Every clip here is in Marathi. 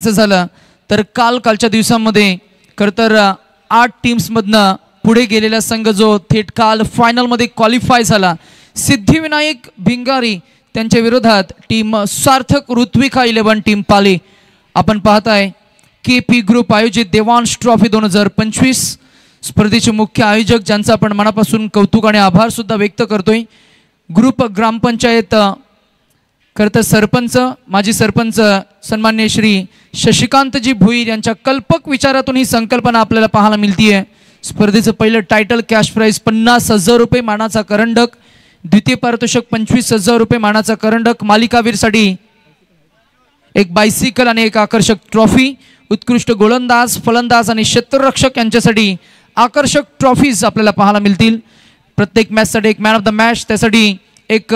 झालं तर कालच्या दिवसांमध्ये खरं तर 8 टीम्समधनं पुढे गेलेला संघ जो थेट काल फायनलमध्ये क्वालिफाय झाला, सिद्धिविनायक भिंगारी त्यांच्या विरोधात टीम सार्थक ऋत्विका 11 टीम पाली. आपण पाहताय केपी ग्रुप आयोजित देवांश ट्रॉफी 2025 स्पर्धेचे मुख्य आयोजक ज्यांचा आपण मनापासून कौतुक आणि आभार सुद्धा व्यक्त करतोय. ग्रुप ग्रामपंचायत खरं तर सरपंच माजी सरपंच सन्माननीय श्री शशिकांतजी भुईर यांच्या कल्पक विचारातून ही संकल्पना आपल्याला पाहायला मिळतीये. स्पर्धेचं पहिलं टायटल कॅश प्राइज 50,000 रुपये मानाचा करंडक, द्वितीय पारितोषिक 25,000 रुपये मानाचा करंडक, मालिकावीरसाठी एक बायसिकल आणि एक आकर्षक ट्रॉफी, उत्कृष्ट गोलंदाज फलंदाज आणि क्षेत्ररक्षक यांच्यासाठी आकर्षक ट्रॉफीज आपल्याला पाहायला मिळतील. प्रत्येक मॅचसाठी एक मॅन ऑफ द मॅच, त्यासाठी एक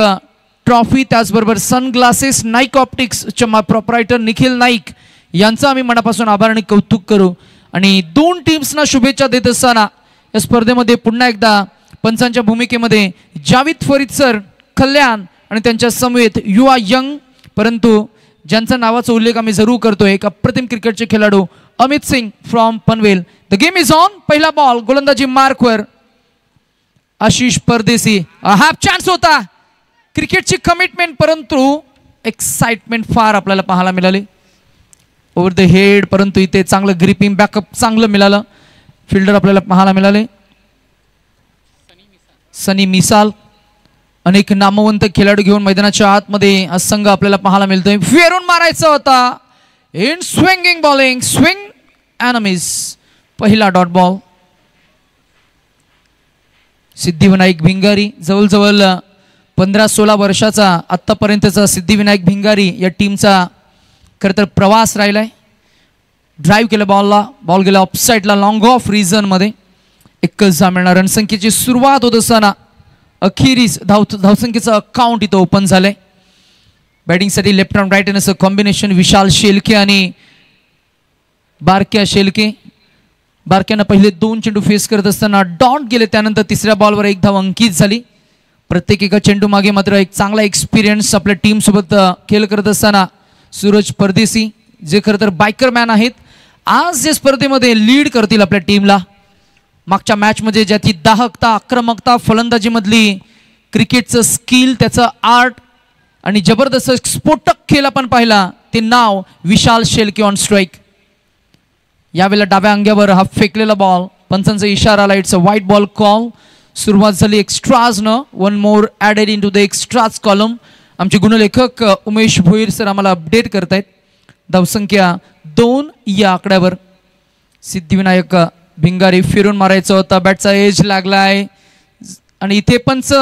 ट्रॉफी, त्याचबरोबर सनग्लासेस नाईक ऑप्टिक्सच्या प्रोप्रायटर निखिल नाईक यांचा आम्ही मनापासून आभार आणि कौतुक करू. आणि 2 टीम्सना शुभेच्छा देत असताना या स्पर्धेमध्ये पुन्हा एकदा पंचांच्या भूमिकेमध्ये जावेद फरीद सर कल्याण आणि त्यांच्या समवेत युवा यंग परंतु ज्यांचा नावाचा उल्लेख आम्ही जरूर करतोय, एक अप्रतिम क्रिकेटचे खेळाडू Amit Singh from Panvel. The game is on. पहिला बॉल गोलंदाजी मार्कवर आशिष परदेसी. हाफ चान्स होता, क्रिकेटची कमिटमेंट परंतु एक्साइटमेंट फार आपल्याला पाहायला मिळाली ओव्हर द हेड, परंतु इथे चांगलं ग्रिपिंग बॅकअप चांगलं मिळालं. फिल्डर आपल्याला पाहायला मिळाले सनी मिसाल. अनेक नामवंत खेळाडू घेऊन मैदानाच्या आतमध्ये हा संघ आपल्याला पाहायला मिळतोय. फेरून मारायचा होता in swinging bowling, swing and miss. पहिला डॉट बॉल. सिद्धिविनायक भिंगारी जवळजवळ 15-16 वर्षाचा आत्तापर्यंतचा सिद्धिविनायक भिंगारी या टीमचा खरं तर प्रवास राहिलाय. ड्राईव्ह केलं बॉलला, बॉल गेला ऑफसाईडला लॉंग ऑफ रिझनमध्ये. एकच जा मिळणार. रणसंख्येची सुरुवात होत असताना अखेरीस धावसंख्येचं अकाउंट इथं ओपन झालंय. बॅटिंगसाठी लेफ्ट अँड राईट असं कॉम्बिनेशन विशाल शेलके आणि बारक्या शेलके. बारक्यानं पहिले 2 चेंडू फेस करत असताना डॉट गेले, त्यानंतर तिसऱ्या बॉलवर 1 धाव अंकित झाली. प्रत्येक एका चेंडू मागे मात्र एक चांगला एक्सपिरियन्स आपल्या टीम सोबत खेळ करत असताना सूरज परदेसी जे खरं तर बायकर मॅन आहेत, आज जे स्पर्धेमध्ये लीड करतील आपल्या टीमला. मागच्या मॅचमध्ये ज्याची दाहकता आक्रमकता फलंदाजीमधली क्रिकेटचं स्किल त्याचं आर्ट आणि जबरदस्त स्फोटक खेळ आपण पाहिला, ते नाव विशाल शेलके ऑन स्ट्राईक. यावेळेला डाव्या अंग्यावर हा फेकलेला बॉल, पंचांचा इशारा आला, it's a wide ball call. सुरुवात झाली एक्स्ट्राजनं. 1 more added into the extras column. आमचे गुणलेखक उमेश भोईर सर आम्हाला अपडेट करतायत. धावसंख्या 2 या आकड्यावर. सिद्धिविनायक भिंगारी फिरून मारायचं होता, बॅटचा एज लागलाय आणि इथे पंच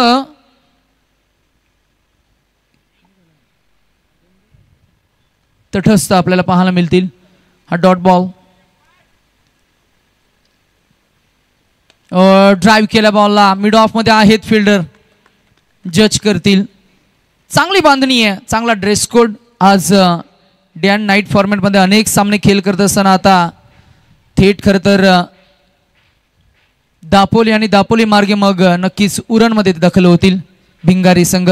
तटस्थ आपल्याला पाहायला मिळतील. हा डॉट बॉल. ड्राईव्ह केल्या बॉलला मिड ऑफ मध्ये आहेत फिल्डर, जज करतील. चांगली बांधणी आहे, चांगला ड्रेस कोड. आज डे अँड नाईट फॉर्मॅटमध्ये अनेक सामने खेळ करत असताना आता थेट खरं तर दापोली आणि दापोली मार्गे मग नक्कीच उरणमध्ये दखल होतील भिंगारी संघ.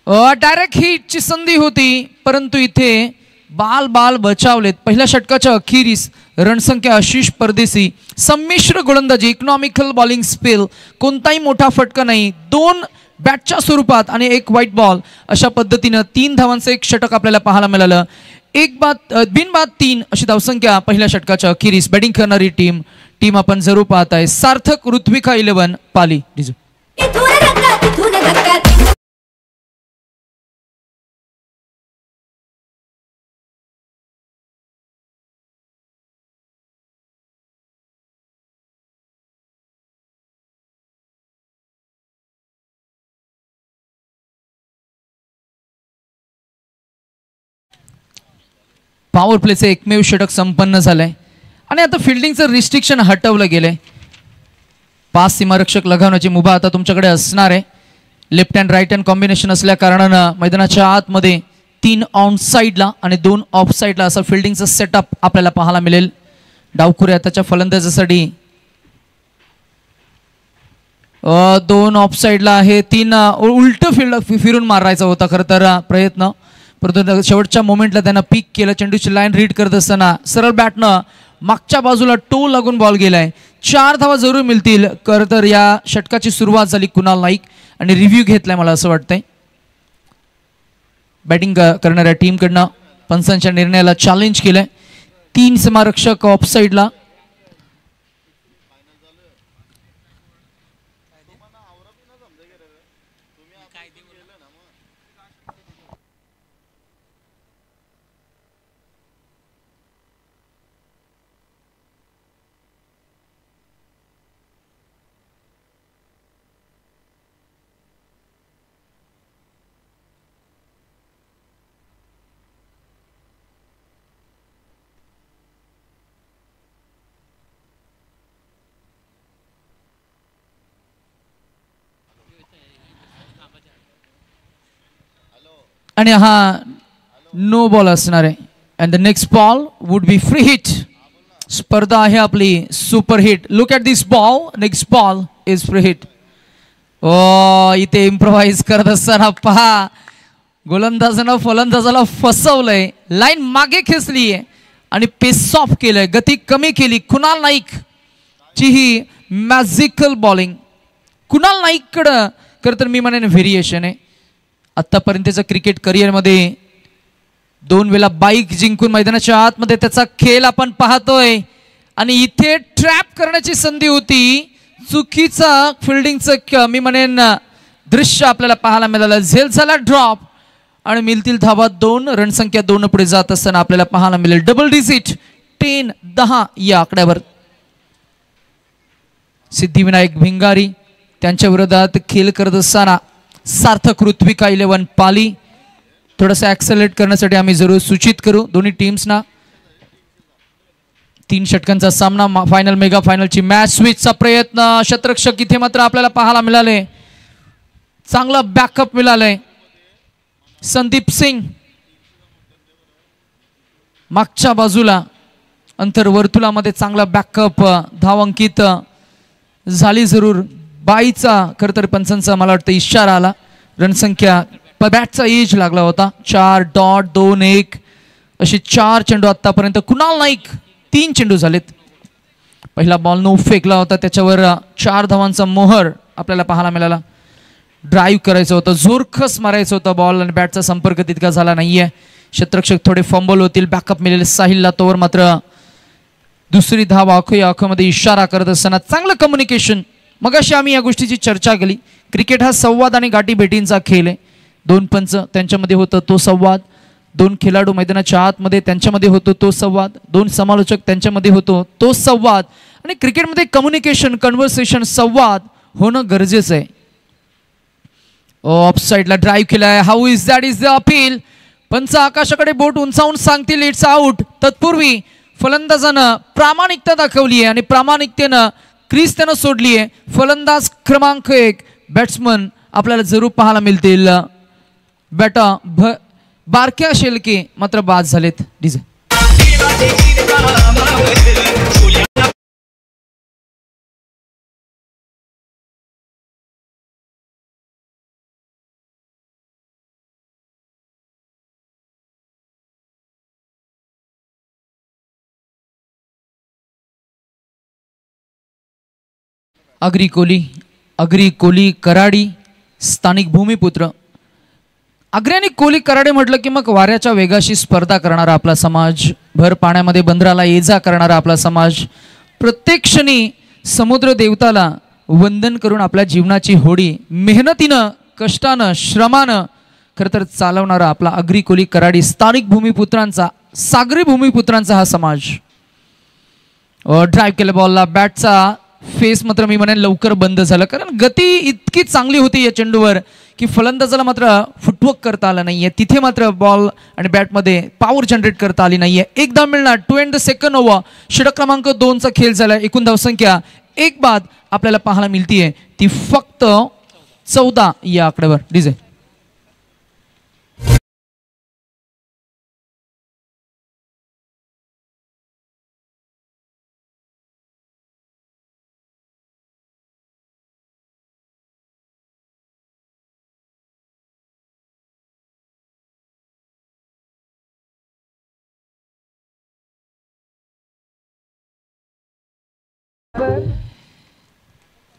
डायरेक्ट हिटची संधी होती परंतु इथे बाल बचावलेत. पहिल्या षटकाच्या अखेरीस रणसंख्या आशिष परदेसी, संमिश्र गोलंदाजी, इकॉनॉमिकल बॉलिंग स्पेल, कोणताही मोठा फटका नाही, 2 बॅटच्या स्वरूपात आणि 1 व्हाईट बॉल, अशा पद्धतीनं 3 धावांचं एक षटक आपल्याला पाहायला मिळालं. बिनबाद 3 अशी धावसंख्या पहिल्या षटकाच्या अखेरीस. बॅटिंग करणारी टीम आपण जरूर पाहताय सार्थक ऋत्विका 11 पाली. पॉवर प्लेचं एकमेव षटक संपन्न झालंय आणि आता फिल्डिंगचं रिस्ट्रिक्शन हटवलं गेलंय. 5 सीमारक्षक लगावण्याची मुभा आता तुमच्याकडे असणार आहे. Left hand right hand combination असल्या कारणानं मैदानाच्या आतमध्ये 3 ऑन साईडला आणि 2 ऑफ साईडला असा फिल्डिंगचा सेटअप आपल्याला पाहायला मिळेल. डावखुऱ्या त्याच्या फलंदाजासाठी 2 ऑफ साईडला आहे, 3 उलट फिरून मारायचा होता खरं तर प्रयत्न, परंतु शेवटच्या मोमेंटला त्यांना पिक केलं. चेंडूची लाईन रीड करत असताना सरळ बॅटनं मागच्या बाजूला टो लागून बॉल गेलाय. 4 धावा जरूर मिळतील. खरं तर या षटकाची सुरुवात झाली कुणाल नाईक आणि रिव्ह्यू घेतलाय मला असं वाटतंय. बॅटिंग करणाऱ्या टीमकडनं पंचांच्या निर्णयाला चॅलेंज केलंय. 3 सीमारक्षक ऑफ साईडला. आणि हा नो बॉल असणार आहे. And the next ball would be free hit. स्पर्धा आहे आपली super hit. Look at this ball. Next ball is free hit. ओ इथे इम्प्रोवाइज करत असताना पहा गोलंदाजानं फलंदाजाला फसवलंय. लाईन मागे खेचली आहे आणि पेस ऑफ केलंय. गती कमी केली. कुणाल नाईक ची ही मॅजिकल बॉलिंग. कुणाल नाईककडं खरं तर मी म्हणेन व्हेरिएशन आहे. आतापर्यंतच्या क्रिकेट करिअरमध्ये 2 वेळा बाईक जिंकून मैदानाच्या आतमध्ये त्याचा खेळ आपण पाहतोय. आणि इथे ट्रॅप करण्याची संधी होती. चुकीचा फिल्डिंगचं मी म्हणेन दृश्य आपल्याला पाहायला मिळालं. झेल झाला ड्रॉप आणि मिळतील धावा 2. रणसंख्या 2 पुढे जात असताना आपल्याला पाहायला मिळेल डबल डिजिट 10-10 या आकड्यावर. सिद्धिविनायक भिंगारी त्यांच्या विरोधात खेळ करत असताना सार्थक ऋत्विका 11 पाली. थोडंसं ॲक्सेलरेट करण्यासाठी आम्ही जरूर सूचित करू दोन्ही टीम्सना. 3 षटकांचा सामना. फायनल मेगा फायनलची मॅच स्विचचा प्रयत्न. शतरक्षक इथे मात्र आपल्याला पाहायला मिळाले. चांगला बॅकअप मिळालंय. संदीप सिंग मागच्या बाजूला अंतर्वर्तुळामध्ये चांगला बॅकअप. धावांकित झाली जरूर. बाईचा खरं तर पंचांचा मला वाटतं इशारा आला. रणसंख्या बॅटचा एज लागला होता. 4.21 असे 4 चेंडू आतापर्यंत. कुणाल नाईक 3 चेंडू झालेत. पहिला बॉल नो फेकला होता. त्याच्यावर 4 धावांचा मोहर आपल्याला पाहायला मिळाला. ड्राईव्ह करायचं होतं. जोरखस मारायचं होतं बॉल आणि बॅटचा संपर्क तितका झाला नाहीये. क्षेत्ररक्षक थोडे फंबल होतील. बॅकअप मिळेल साहिलला. तोवर मात्र दुसरी धाव आखोमध्ये इशारा करत असताना चांगलं कम्युनिकेशन. मगाशी आम्ही या गोष्टीची चर्चा केली. क्रिकेट हा संवाद आणि गाठी भेटींचा खेळ आहे. 2 पंच त्यांच्यामध्ये होतं तो संवाद. 2 खेळाडू मैदानाच्या आतमध्ये त्यांच्यामध्ये होतो तो संवाद. 2 समालोचक त्यांच्यामध्ये होतो तो संवाद. आणि क्रिकेटमध्ये कम्युनिकेशन कन्व्हर्सेशन संवाद होणं गरजेचं आहे. ऑफ साईडला ड्राईव्ह केलाय. How is that is the appeal. पंच आकाशाकडे बोट उंचावून सांगतील इट्स आउट. तत्पूर्वी फलंदाजानं प्रामाणिकता दाखवली आहे आणि प्रामाणिकतेनं क्रीज त्यानं सोडली आहे. फलंदाज क्रमांक 1 बॅट्समन आपल्याला जरूर पाहायला मिळतील. बॅटा बारक्या शेलके मात्र बाद झालेत. डीजे अग्री कोली कराडी स्थानिक भूमिपुत्र. अग्री आणि कोली कराडे म्हटलं की मग वाऱ्याच्या वेगाशी स्पर्धा करणारा आपला समाज. भर पाण्यामध्ये बंदराला ये जा करणारा आपला समाज. प्रत्येक क्षणी समुद्र देवताला वंदन करून आपल्या जीवनाची होडी मेहनतीनं कष्टानं श्रमानं खरं तर चालवणारा आपला अग्री कोली कराडी स्थानिक भूमिपुत्रांचा सागरी भूमिपुत्रांचा हा समाज. ड्राईव्ह केल्या बॉलला. बॅटचा फेस मात्र मी म्हणेन लवकर बंद झालं. कारण गती इतकी चांगली होती या चेंडूवर की फलंदाजाला मात्र फुटवर्क करता आलं नाहीये. तिथे मात्र बॉल आणि बॅटमध्ये पॉवर जनरेट करता आली नाहीये. एक धाव मिळणार. 2 एंड द सेकंड ओव्हर. षटक क्रमांक 2 चा खेळ झाला. एकूण धावसंख्या 1 बाद आपल्याला पाहायला मिळतीये ती फक्त 14 या आकड्यावर. DJ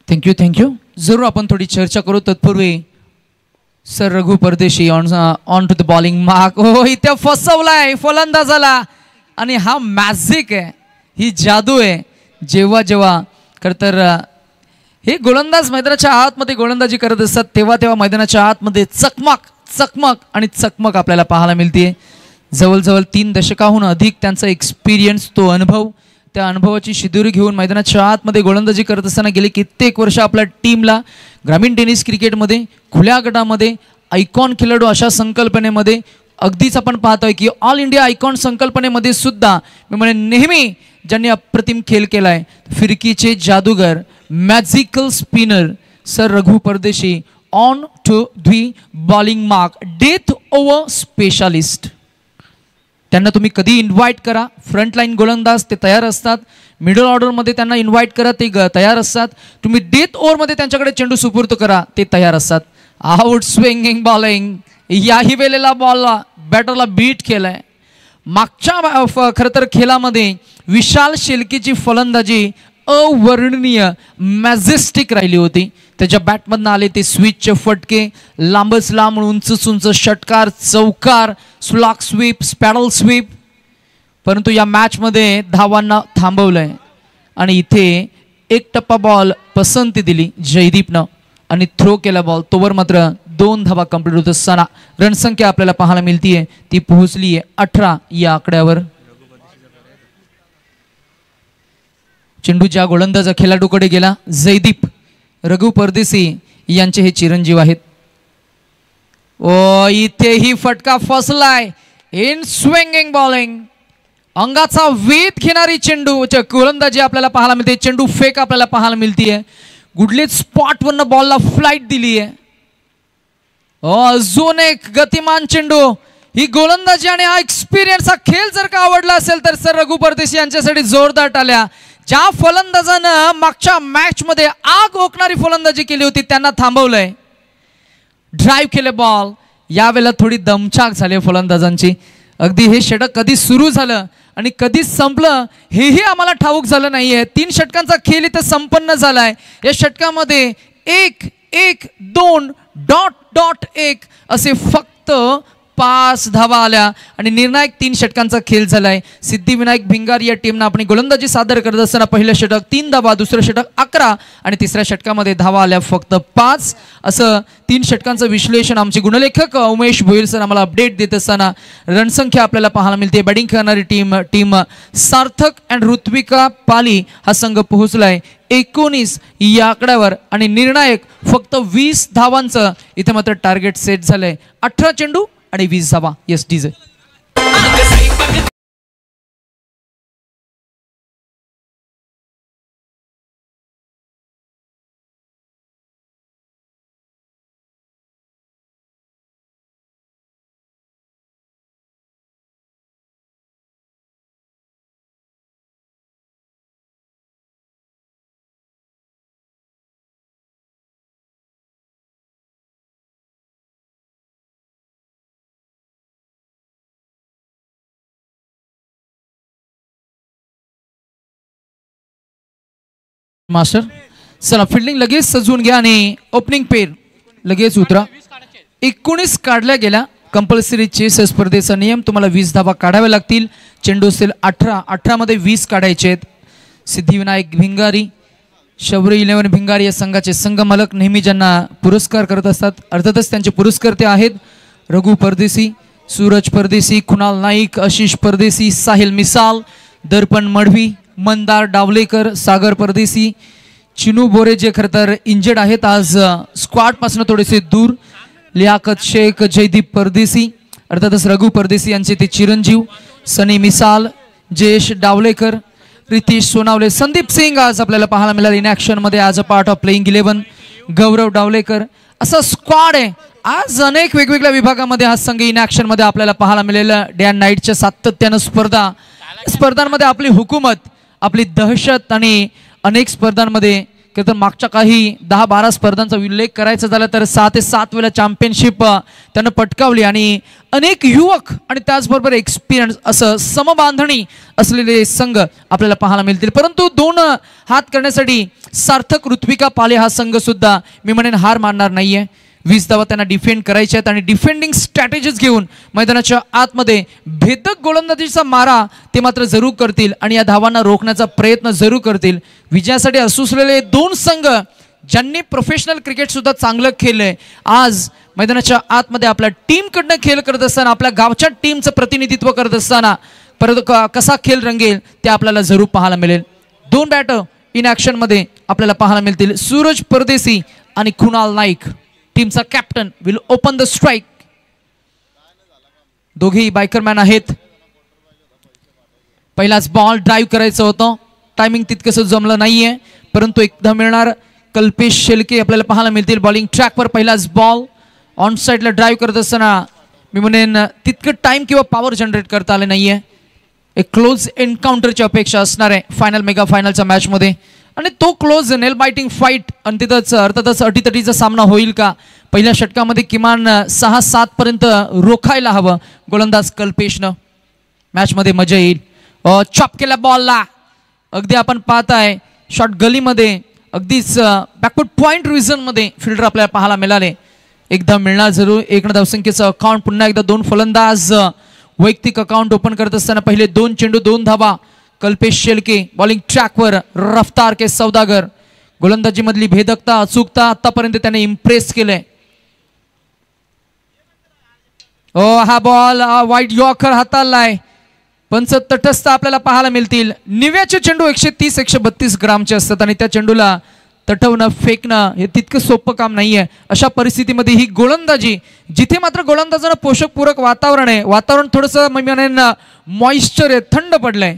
thank you. जरूर आपण थोडी चर्चा करू. तत्पूर्वी sir Raghu Pardeshi on to the bowling mark. हो, इथे फसवलाय फलंदाजाला आणि हा मॅजिक आहे, ही जादू आहे. जेव्हा जेव्हा खरं तर हे गोलंदाज मैदानाच्या आतमध्ये गोलंदाजी करत असतात तेव्हा तेव्हा मैदानाच्या आतमध्ये चकमक आपल्याला पाहायला मिळते. जवळजवळ 3 दशकाहून अधिक त्यांचा एक्सपिरियन्स, तो अनुभव, त्या अनुभवाची शिदोरी घेऊन मैदानाच्या आतमध्ये गोलंदाजी करत असताना गेले कित्येक वर्ष आपल्या टीमला ग्रामीण टेनिस क्रिकेटमध्ये खुल्या गटामध्ये आयकॉन खेळाडू अशा संकल्पनेमध्ये अगदीच आपण पाहतोय की ऑल इंडिया आयकॉन संकल्पनेमध्ये सुद्धा मी म्हणेन नेहमी ज्यांनी अप्रतिम खेळ केलाय, फिरकीचे जादूगर, magical spinner sir Raghu Pardeshi on to the bowling mark, death over specialist. त्यांना तुम्ही कधी इन्व्हाइट करा, फ्रंटलाईन गोलंदाज ते तयार असतात, मिडल ऑर्डरमध्ये त्यांना इन्व्हाइट करा ते तयार असतात, तुम्ही डेथ ओव्हरमध्ये त्यांच्याकडे चेंडू सुपूर्द करा ते तयार असतात. आउट स्विंगिंग बॉलिंग, याही वेळेला बॉलला बॅटरला बीट केलाय. मागच्या खरं तर खेळामध्ये विशाल शेलकीची फलंदाजी अवर्णनीय मॅजेस्टिक राहिली होती. त्याच्या बॅटमधनं आले ते स्विचचे फटके, लांबच लांब उंच षटकार, चौकार, स्लॉक स्वीप, स्पॅडल स्वीप. परंतु या मॅचमध्ये धावांना थांबवलंय आणि इथे एक टप्पा बॉल पसंती दिली जयदीपनं आणि थ्रो केला बॉल. तोवर मात्र 2 धावा कंप्लीट होत असताना रणसंख्या आपल्याला पाहायला मिळतीये ती पोहोचली आहे 18 या आकड्यावर. चेंडू ज्या गोलंदाज खेळाडूकडे गेला, जयदीप रघु परदेशी यांचे हे चिरंजीव आहेत. ओ, इथेही फटका फसलाय. इन स्विंगिंग बॉलिंग, अंगाचा वेध घेणारी चेंडू गोलंदाजी आपल्याला पाहायला मिळते. चेंडू फेक आपल्याला पाहायला मिळतीये. गुडलेट स्पॉटवरनं बॉलला फ्लाईट दिली आहे. अजून एक गतिमान चेंडू. ही गोलंदाजी आणि हा एक्सपिरियन्स, हा खेळ जर का आवडला असेल तर सर रघु परदेशी यांच्यासाठी जोरदार टाळ्या. ज्या फलंदाजानं मागच्या मॅच मध्ये आग ओकणारी फलंदाजी केली होती त्यांना थांबवलंय, ड्राईव्ह केले बॉल. यावेळेला थोडी दमछाक झाली फलंदाजांची. अगदी हे षटक कधी सुरू झालं आणि कधी संपलं हेही आम्हाला ठाऊक झालं नाहीये. 3 षटकांचा खेळ इथे संपन्न झालाय. या षटकामध्ये 1, 1, 2, डॉट डॉट 1 असे फक्त 5 धावा आल्या आणि निर्णायक 3 षटकांचा खेळ झालाय. सिद्धिविनायक भिंगारी या टीमनं आपली गोलंदाजी सादर करत असताना पहिलं षटक 3 धावा, दुसरं षटक 11 आणि तिसऱ्या षटकामध्ये धावा आल्या फक्त 5. असं 3 षटकांचं विश्लेषण आमचे गुणलेखक उमेश भोईल सर आम्हाला अपडेट देत असताना रणसंख्या आपल्याला पाहायला मिळते. बॅटिंग करणारी team Sarthak and Ritvika Pali हा संघ पोहोचलाय 19 या आकड्यावर आणि निर्णायक फक्त 20 धावांचं इथे मात्र टार्गेट सेट झालंय. 18 चेंडू आणि 20 धावा. Yes DJ. मास्टर चला फिल्डिंग लगेच सजवून घ्या आणि ओपनिंग पेर लगेच उतरा. 19 काढल्या गेल्या. कंपल्सरी चेस स्पर्धेचा नियम, तुम्हाला 20 धावा काढाव्या लागतील. चेंडू असेल 18 मध्ये 20 काढायचे आहेत. सिद्धिविनायक भिंगारी, शौर्य 11 भिंगारी या संघाचे संघ मालक नेहमी ज्यांना पुरस्कार करत असतात, अर्थातच त्यांचे पुरस्कर्ते आहेत रघु परदेशी, सूरज परदेशी, कुणाल नाईक, आशिष परदेशी, साहिल मिसाल, दर्पण मडवी, मंदार डावलेकर, सागर परदेशी, चिनू बोरे जे खरं तर इंजर्ड आहेत आज स्क्वॉड पासून थोडेसे दूर, लियाकत शेख, जयदीप परदेशी, अर्थातच रघु परदेशी यांचे ते चिरंजीव, सनी मिसाल, जयेश डावलेकर, रितेश सोनावले, संदीप सिंग आज आपल्याला पाहायला मिळाले इन ॲक्शन मध्ये आज अ पार्ट ऑफ प्लेइंग 11, गौरव डावलेकर, असा स्क्वॉड आहे. आज अनेक वेगवेगळ्या विभागामध्ये हा संघ इन ॲक्शन मध्ये आपल्याला पाहायला मिळालेला. डे अँड नाईटच्या सातत्यानं स्पर्धांमध्ये आपली हुकूमत, आपली दहशत आणि अनेक स्पर्धांमध्ये तर मागच्या काही 10-12 स्पर्धांचा उल्लेख करायचा झाला तर 6 ते 7 वेळा चॅम्पियनशिप त्यानं पटकावली आणि अनेक युवक आणि त्याचबरोबर एक्सपिरियन्स असं समबांधणी असलेले संघ आपल्याला पाहायला मिळतील. परंतु 2 हात करण्यासाठी सार्थक ऋत्विका पाले हा संघ सुद्धा मी म्हणेन हार मानणार नाहीये. 20 धावा त्यांना डिफेंड करायच्या आहेत आणि डिफेंडिंग स्ट्रॅटेजीज घेऊन मैदानाच्या आतमध्ये भेदक गोलंदाजीचा मारा ते मात्र जरूर करतील आणि या धावांना रोखण्याचा प्रयत्न जरूर करतील. विजयासाठी असुसलेले 2 संघ ज्यांनी प्रोफेशनल क्रिकेट सुद्धा चांगलं खेळलंय, आज मैदानाच्या आतमध्ये आपल्या टीमकडनं खेळ करत असताना, आपल्या गावच्या टीमचं प्रतिनिधित्व करत असताना परत कसा खेळ रंगेल ते आपल्याला जरूर पाहायला मिळेल. 2 बॅटर इन ॲक्शन मध्ये आपल्याला पाहायला मिळतील. सूरज परदेसी आणि कुणाल नाईक टीमचा captain will open the strike. दोघेही बायकरमॅन आहेत. पहिलाच बॉल ड्राईव्ह करायचं होतं, टायमिंग तितकंसं जमलं नाहीये, परंतु एकदा मिळणार. कल्पेश शेलके आपल्याला पाहायला मिळतील बॉलिंग ट्रॅकवर. पहिलाच बॉल ऑन साईडला ड्राईव्ह करत असताना मी म्हणेन तितकं टाइम किंवा पॉवर जनरेट करता आले नाहीये. एक क्लोज एन्काउंटरची अपेक्षा असणार आहे फायनल मेगा फायनलच्या मॅचमध्ये आणि तो क्लोज नेल बायटिंग फाईट आणि तिथंच अर्थातच अटीतटीचा सामना होईल का. पहिल्या षटकामध्ये किमान 6-7 पर्यंत रोखायला हवं गोलंदाज कल्पेशनं. मॅचमध्ये मजा येईल. चॉप केल्या बॉलला अगदी आपण पाहताय शॉट गलीमध्ये अगदीच बॅकवर्ड पॉइंट रिजनमध्ये फिल्डर आपल्याला पाहायला मिळाले. एकदा मिळणार जरूर. 1 धावसंख्येचं अकाउंट पुन्हा एकदा 2 फलंदाज वैयक्तिक अकाउंट ओपन करत असताना पहिले 2 चेंडू 2 धावा. कल्पेश शेलके बॉलिंग ट्रॅकवर. रफ्तार के सौदागर गोलंदाजी मधली भेदकता अचूकता आतापर्यंत त्याने इम्प्रेस केलंय. हा बॉल वाईट यॉर्कर हाताळलाय. पंच तटस्थ आपल्याला पाहायला मिळतील. निव्याचे चेंडू 130-132 ग्रामचे असतात आणि त्या चेंडूला तटवणं फेकणं हे तितकं सोपं काम नाहीये. अशा परिस्थितीमध्ये ही गोलंदाजी जिथे मात्र गोलंदाजांना पोषक पूरक वातावरण आहे, वातावरण थोडंसं मी म्हणेन मॉइश्चर आहे, थंड पडलंय.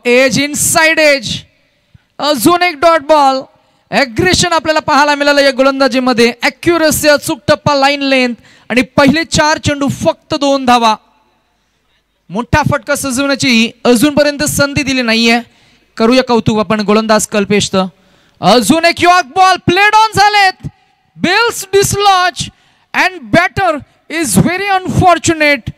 Edge inside edge. अजून एक डॉट बॉल. ॲग्रेशन आपल्याला पाहायला मिळालं या गोलंदाजीमध्ये. ॲक्युरसी, अचूक टप्पा, लाईन लेंथ आणि पहिले 4 चेंडू फक्त 2 धावा. मोठा फटका सजवण्याची अजूनपर्यंत संधी दिली नाहीये. करूया कौतुक आपण गोलंदाज कल्पेशचं. अजून एक यॉर्क बॉल प्लेड ऑन झालेत. Bails dislodge and batter is very unfortunate.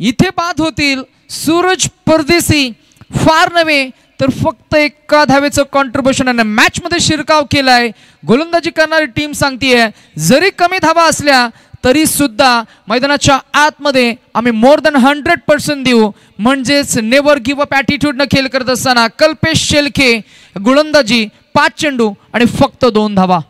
इथे बाद होतील. सूरज परदेसी फार नव्हे तर फक्त 1 धावेचं कॉन्ट्रीब्युशन आणि मॅच मध्ये शिरकाव केलाय. गोलंदाजी करणारी टीम सांगतेय जरी कमी धावा असल्या तरी सुद्धा मैदानाच्या आतमध्ये आम्ही मोर दॅन 100% देऊ. म्हणजेच नेव्हर गिव्ह अप ॲटिट्यूड न खेळ करत असताना कल्पेश शेलके गोलंदाजी 5 चेंडू आणि फक्त 2 धावा.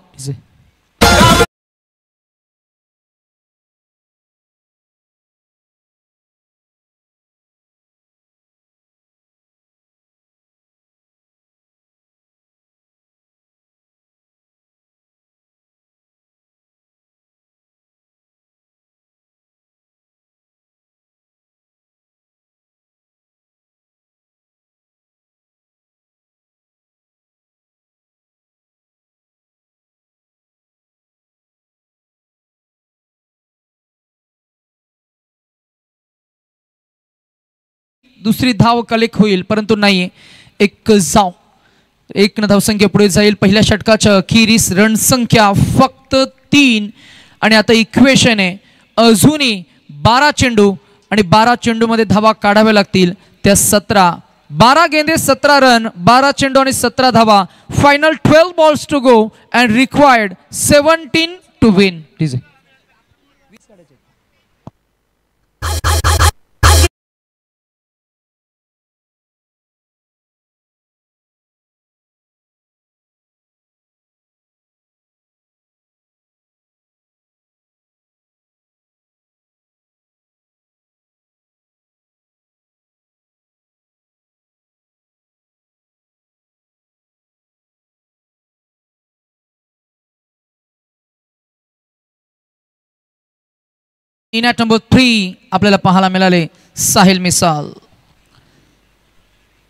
दुसरी धाव कलेक्ट होईल परंतु नाही. एक धावसंख्या पुढे जाईल. पहिल्या षटकाच्या अखेरीस रणसंख्या फक्त 3 आणि आता इक्वेशन आहे अजूनही 12 चेंडू आणि 12 चेंडूमध्ये धावा काढाव्या लागतील. त्या 12 गेंदे 17 रन, 12 चेंडू आणि 17 धावा. Final 12 balls to go and required 17 to win. In at number 3 आपल्याला पाहायला मिळाले साहिल मिसाल.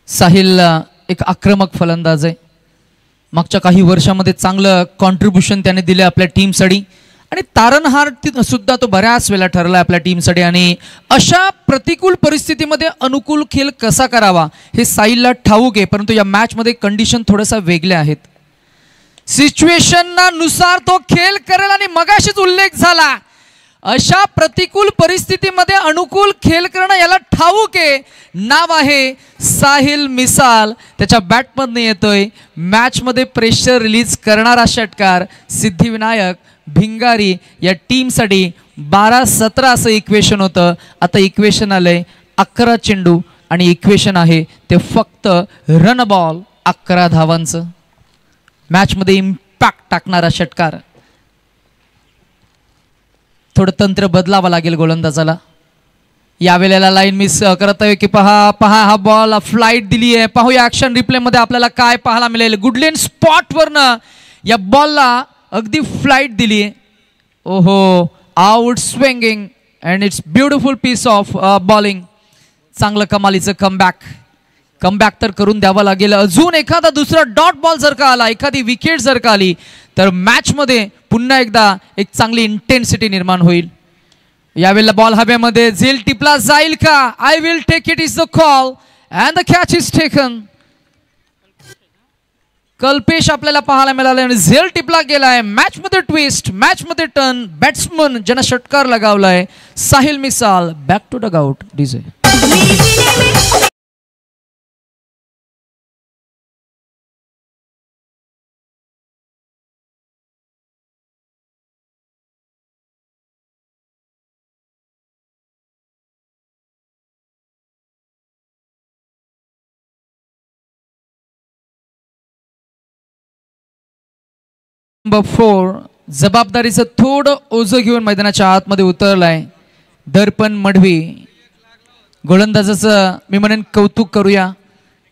साहिल एक आक्रमक फलंदाज आहे. मागच्या काही वर्षामध्ये चांगलं कॉन्ट्रीब्युशन त्याने दिलं आपल्या टीमसाठी आणि तारणहार सुद्धा तो बऱ्याच वेळा ठरला आपल्या टीमसाठी. आणि अशा प्रतिकूल परिस्थितीमध्ये अनुकूल खेळ कसा करावा हे साहिलला ठाऊक आहे, परंतु या मॅचमध्ये कंडिशन थोडासा वेगळ्या आहेत. सिच्युएशनना नुसार तो खेळ करेल आणि मगाशीच उल्लेख झाला अशा प्रतिकूल परिस्थितीमध्ये अनुकूल खेळ करणं याला ठाऊक आहे. नाव आहे साहिल मिसाल, त्याच्या बॅटमधनं येतोय. मॅचमध्ये प्रेशर रिलीज करणारा षटकार सिद्धिविनायक भिंगारी या टीमसाठी 12-17 असं इक्वेशन होतं. आता इक्वेशन आलंय 11 चेंडू आणि इक्वेशन आहे ते फक्त रन बॉल 11 धावांचं. मॅचमध्ये इम्पॅक्ट टाकणारा षटकार. थोडं तंत्र बदलावं लागेल गोलंदाजाला. यावेळेला लाईन मिस करत आहे की पहा हा बॉल फ्लाईट दिली आहे. पाहूया ऍक्शन रिप्ले मध्ये आपल्याला काय पाहायला मिळेल. गुडलेन स्पॉटवरनं या बॉलला अगदी फ्लाईट दिली आहे. ओहो, out swinging and it's beautiful piece of bowling. चांगलं कमालीचं कमबॅक तर करून द्यावं लागेल. अजून एखादा दुसरा डॉट बॉल जर का आला, एखादी विकेट जर का आली तर मॅचमध्ये पुन्हा एकदा एक चांगली इंटेन्सिटी निर्माण होईल. यावेळेला बॉल हवेमध्ये झेल टिपला जाईल का? I will take it is the call and the catch is taken. Kalpesh आपल्याला पाहायला मिळाले आणि झेल टिपला गेलाय. मॅचमध्ये ट्विस्ट, मॅचमध्ये टर्न. बॅट्समन ज्यांना षटकार लगावलाय Sahil Misal back to the out. DJ number 4 जबाबदारीचं थोडं ओझं घेऊन मैदानाच्या आतमध्ये उतरलाय दर्पण मढवी. गोलंदाजाचं मी म्हणेन कौतुक करूया,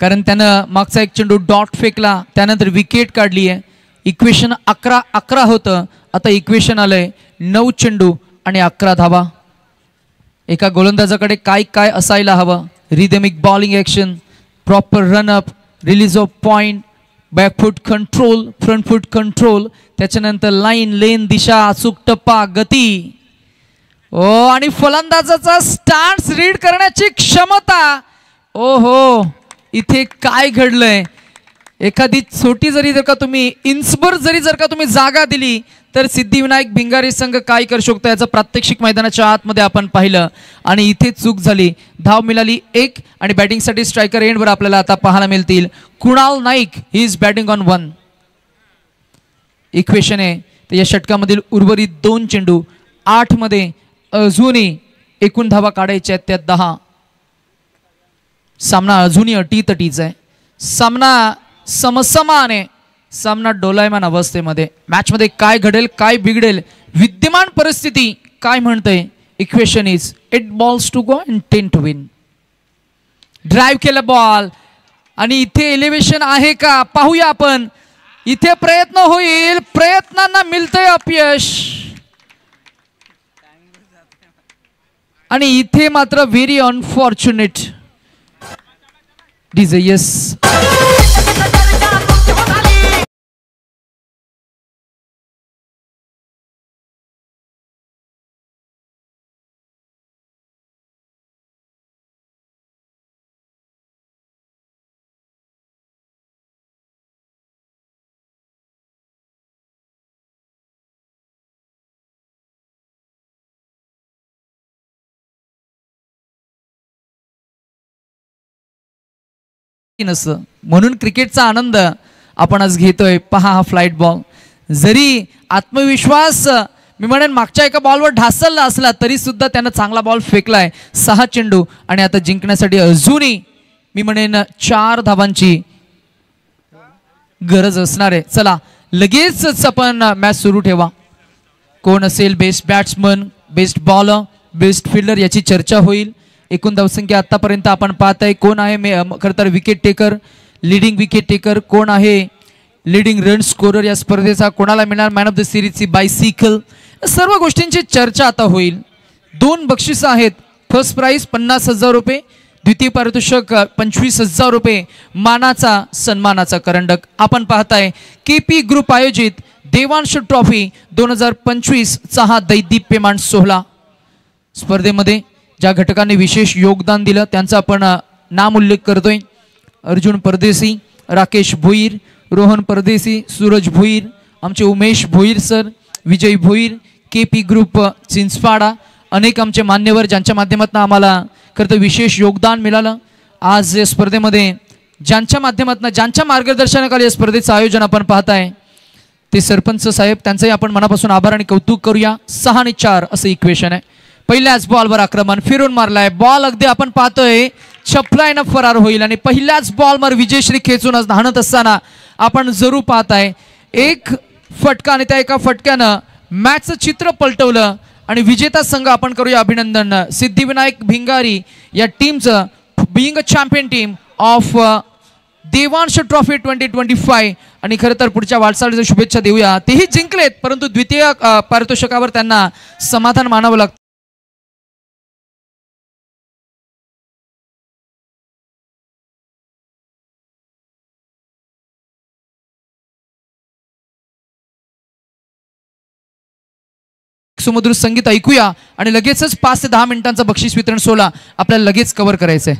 कारण त्यानं मागचा एक चेंडू डॉट फेकला, त्यानंतर विकेट काढली आहे. इक्वेशन 11-11 होतं, आता इक्वेशन आलंय 9 चेंडू आणि 11 धावा. एका गोलंदाजाकडे काय असायला हवं. Rhythmic bowling action, proper run-up, release of point, back foot control, front foot control, त्याच्यानंतर लाईन लेन दिशा, अचूक टप्पा, गती आणि फलंदाजाचा स्टान्स रीड करण्याची क्षमता. ओहो, इथे काय घडलंय. एखादी छोटी जरी जर का तुम्ही इंचभर जर का तुम्ही जागा दिली तर सिद्धिविनायक भिंगारी संघ काय करू शकतो याचं प्रात्यक्षिक मैदानाच्या आतमध्ये आपण पाहिलं. आणि इथे चूक झाली. धाव मिळाली 1 आणि बॅटिंगसाठी स्ट्रायकर एंडवर आपल्याला आता पाहायला मिळतील Kunal Naik. He is batting on 1. Equation आहे तर या षटकामधील उर्वरित 2 चेंडू 8 मध्ये अजूनही एकूण धावा काढायच्या आहेत त्या 10. सामना अजूनही अटीतटीच आहे. सामना समसमान आहे. सामना डोलायमान अवस्थेमध्ये. मॅचमध्ये काय घडेल, काय बिघडेल, विद्यमान परिस्थिती काय म्हणते. Equation is 8 balls to go and 10 to win. Drive केला बॉल आणि इथे एलिव्हेशन आहे का पाहूया आपण. इथे प्रयत्न होईल, प्रयत्नांना मिळतंय अपयश आणि इथे मात्र व्हेरी अनफॉर्च्युनेट. डीजे यस नसतं. म्हणून क्रिकेटचा आनंद आपण आज घेतोय. पहा हा फ्लाईट बॉल. जरी आत्मविश्वास मी म्हणेन मागच्या एका बॉलवर ढासळला असला तरी सुद्धा त्यानं चांगला बॉल फेकलाय. 6 चेंडू आणि आता जिंकण्यासाठी अजूनही मी म्हणेन 4 धावांची गरज असणार आहे. चला लगेचच आपण मॅच सुरू ठेवा. कोण असेल best batsman, best bowler, best fielder याची चर्चा होईल. एकूण धावसंख्या आतापर्यंत आपण पाहताय. कोण आहे खरं तर wicket taker, leading wicket taker, कोण आहे लिडिंग रन स्कोरर या स्पर्धेचा, कोणाला मिळणार मॅन ऑफ द सिरीजची बायसिकल, सर्व गोष्टींची चर्चा आता होईल. 2 बक्षिसं आहेत. फर्स्ट प्राइज 50,000 रुपये, द्वितीय पारितोषिक 25,000 रुपये, मानाचा सन्मानाचा करंडक. आपण पाहताय KP ग्रुप आयोजित देवांश ट्रॉफी 2025 चा हा दैदिप्यमान सोहळा। स्पर्धेमध्ये ज्या घटकांनी विशेष योगदान दिलं त्यांचा आपण नाम उल्लेख करतोय। अर्जुन परदेसी, राकेश भोईर, रोहन परदेसी, सूरज भोईर, आमचे उमेश भोईर सर, विजय भोईर, केपी ग्रुप चिंचपाडा, अनेक आमचे मान्यवर ज्यांच्या माध्यमातून आम्हाला खरं विशेष योगदान मिळालं। आज या स्पर्धेमध्ये ज्यांच्या माध्यमातून ज्यांच्या मार्गदर्शनाखाली या स्पर्धेचं आयोजन आपण पाहताय ते सरपंच साहेब, त्यांचंही आपण मनापासून आभार आणि कौतुक करूया। 6 आणि 4 असं इक्वेशन आहे। पहिल्याच बॉलवर आक्रमण फिरून मारलाय, बॉल अगदी आपण पाहतोय छपलायनं फरार होईल आणि पहिल्याच बॉलवर विजयश्री खेचून हाणत असताना आपण जरूर पाहताय एक फटका आणि त्या एका फटक्यानं मॅचचं चित्र पलटवलं आणि विजेता संघ आपण करूया अभिनंदन सिद्धिविनायक भिंगारी या टीमचं, being a champion team of Devansh trophy 2025। आणि खरं तर पुढच्या वाटचालीच्या शुभेच्छा देऊया। तेही जिंकलेत परंतु द्वितीय पारितोषिकावर त्यांना समाधान मानावं लागतं। सुमधुर संगीत ऐकूया आणि लगेचच 5 ते 10 मिनिटांचा बक्षीस वितरण सोहळा आपल्याला लगेच कव्हर करायचंय।